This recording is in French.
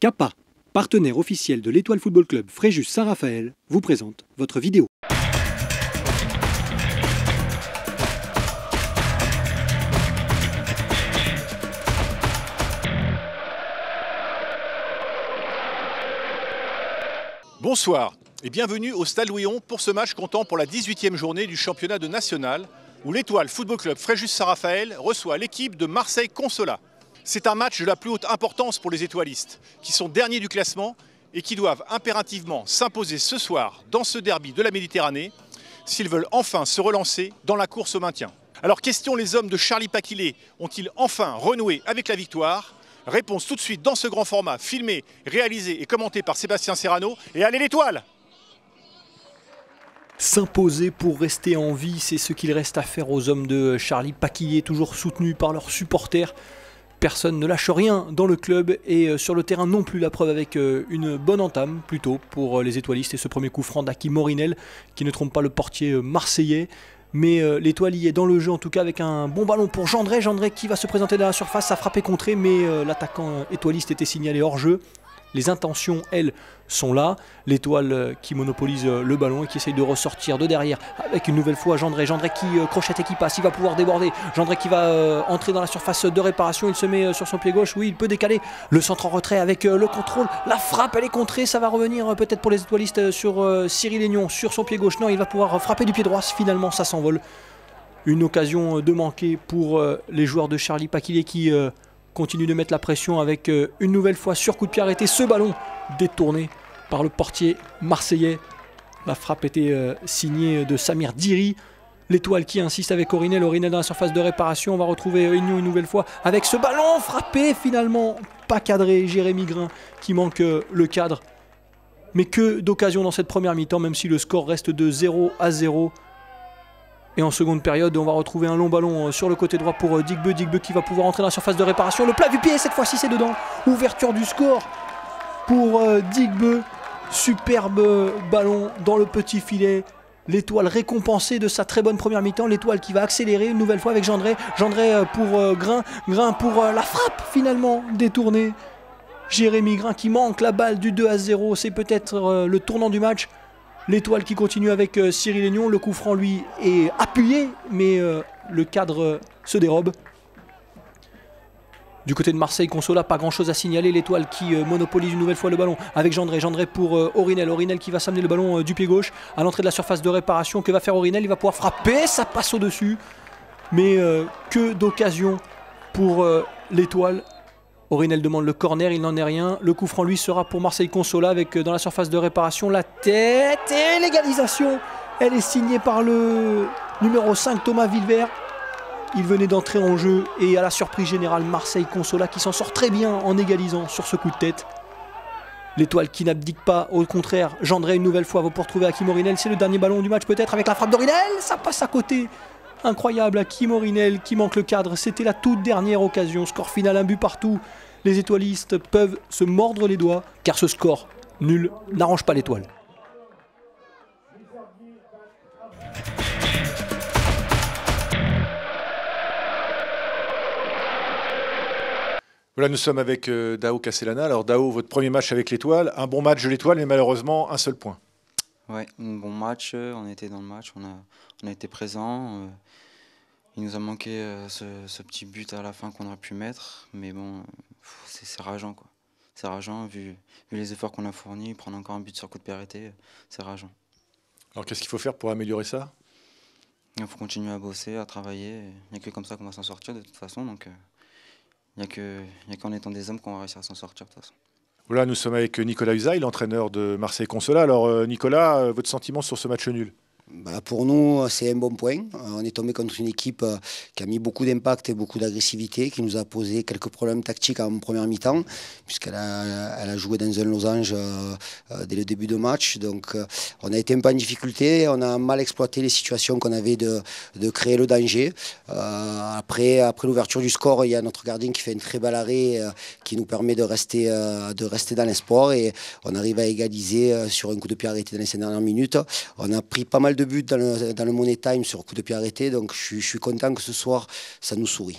Kappa, partenaire officiel de l'Étoile Football Club Fréjus Saint-Raphaël, vous présente votre vidéo. Bonsoir et bienvenue au Stade Louis-Hon pour ce match comptant pour la 18e journée du championnat de national où l'Étoile Football Club Fréjus Saint-Raphaël reçoit l'équipe de Marseille Consola. C'est un match de la plus haute importance pour les étoilistes qui sont derniers du classement et qui doivent impérativement s'imposer ce soir dans ce derby de la Méditerranée s'ils veulent enfin se relancer dans la course au maintien. Alors question, les hommes de Charlie Paquilé ont-ils enfin renoué avec la victoire? Réponse tout de suite dans ce grand format, filmé, réalisé et commenté par Sébastien Serrano. Et allez l'Étoile! S'imposer pour rester en vie, c'est ce qu'il reste à faire aux hommes de Charlie Paquilé, toujours soutenus par leurs supporters. Personne ne lâche rien dans le club et sur le terrain non plus, la preuve avec une bonne entame plutôt pour les étoilistes et ce premier coup franc d'Hakim Orinel qui ne trompe pas le portier marseillais. Mais l'Étoile y est dans le jeu en tout cas avec un bon ballon pour Gendré. Gendré qui va se présenter dans la surface, ça a frappé contré mais l'attaquant étoiliste était signalé hors jeu. Les intentions, elles, sont là. L'Étoile qui monopolise le ballon et qui essaye de ressortir de derrière avec une nouvelle fois Gendré. Gendré qui crochette et qui passe, il va pouvoir déborder. Gendré qui va entrer dans la surface de réparation, il se met sur son pied gauche, oui il peut décaler. Le centre en retrait avec le contrôle, la frappe elle est contrée, ça va revenir peut-être pour les étoilistes sur Cyril Aignon, sur son pied gauche. Non, il va pouvoir frapper du pied droit, finalement ça s'envole. Une occasion de manquer pour les joueurs de Charlie Paquilé qui continue de mettre la pression avec une nouvelle fois sur coup de pied arrêté. Ce ballon détourné par le portier marseillais. La frappe était signée de Samir Diri. L'Étoile qui insiste avec Orinel. Orinel dans la surface de réparation. On va retrouver Aignon une nouvelle fois avec ce ballon frappé finalement. Pas cadré. Jérémy Grain qui manque le cadre. Mais que d'occasion dans cette première mi-temps, même si le score reste de 0-0. Et en seconde période, on va retrouver un long ballon sur le côté droit pour Digbeu. Digbeu qui va pouvoir entrer dans la surface de réparation. Le plat du pied, cette fois-ci c'est dedans. Ouverture du score pour Digbeu. Superbe ballon dans le petit filet. L'Étoile récompensée de sa très bonne première mi-temps. L'Étoile qui va accélérer une nouvelle fois avec Gendré. Gendré pour Grain. Grain pour la frappe finalement détournée. Jérémy Grain qui manque la balle du 2-0. C'est peut-être le tournant du match. L'Étoile qui continue avec Cyril Aignon. Le coup franc, lui, est appuyé, mais le cadre se dérobe. Du côté de Marseille Consola, pas grand-chose à signaler. L'Étoile qui monopolise une nouvelle fois le ballon avec Gendré. Gendré pour Orinel. Orinel qui va s'amener le ballon du pied gauche à l'entrée de la surface de réparation. Que va faire Orinel? Il va pouvoir frapper, ça passe au-dessus. Mais que d'occasion pour l'Étoile. Orinel demande le corner, il n'en est rien. Le coup franc, lui, sera pour Marseille Consola avec dans la surface de réparation la tête et l'égalisation. Elle est signée par le numéro 5, Thomas Villevert. Il venait d'entrer en jeu et à la surprise générale, Marseille Consola qui s'en sort très bien en égalisant sur ce coup de tête. L'Étoile qui n'abdique pas, au contraire. Gendré une nouvelle fois va pour retrouver Hakim Orinel. C'est le dernier ballon du match peut-être avec la frappe d'Orinel. Ça passe à côté. Incroyable, Hakim Orinel qui manque le cadre. C'était la toute dernière occasion. Score final, un but partout. Les étoilistes peuvent se mordre les doigts car ce score nul n'arrange pas l'Étoile. Voilà, nous sommes avec Dao Castellana. Alors Dao, votre premier match avec l'Étoile, un bon match de l'Étoile mais malheureusement un seul point. Ouais, un bon match, on était dans le match, on a été présent. Il nous a manqué ce petit but à la fin qu'on aurait pu mettre, mais bon, c'est rageant quoi. C'est rageant vu les efforts qu'on a fournis, prendre encore un but sur coup de pied arrêté, c'est rageant. Alors qu'est-ce qu'il faut faire pour améliorer ça? Il faut continuer à bosser, à travailler, il n'y a que comme ça qu'on va s'en sortir de toute façon, donc il n'y a qu'en étant des hommes qu'on va réussir à s'en sortir de toute façon. Voilà, nous sommes avec Nicolas Usaï, l'entraîneur de Marseille Consola. Alors Nicolas, votre sentiment sur ce match nul? Pour nous, c'est un bon point. On est tombé contre une équipe qui a mis beaucoup d'impact et beaucoup d'agressivité, qui nous a posé quelques problèmes tactiques en première mi-temps, puisqu'elle a joué dans un losange dès le début de match. Donc on a été un peu en difficulté, on a mal exploité les situations qu'on avait de créer le danger. Après l'ouverture du score, il y a notre gardien qui fait un très bel arrêt qui nous permet de rester dans l'espoir et on arrive à égaliser sur un coup de pied arrêté dans les 5 dernières minutes. On a pris pas mal de buts dans le Money Time sur coup de pied arrêté, donc je suis content que ce soir ça nous sourit.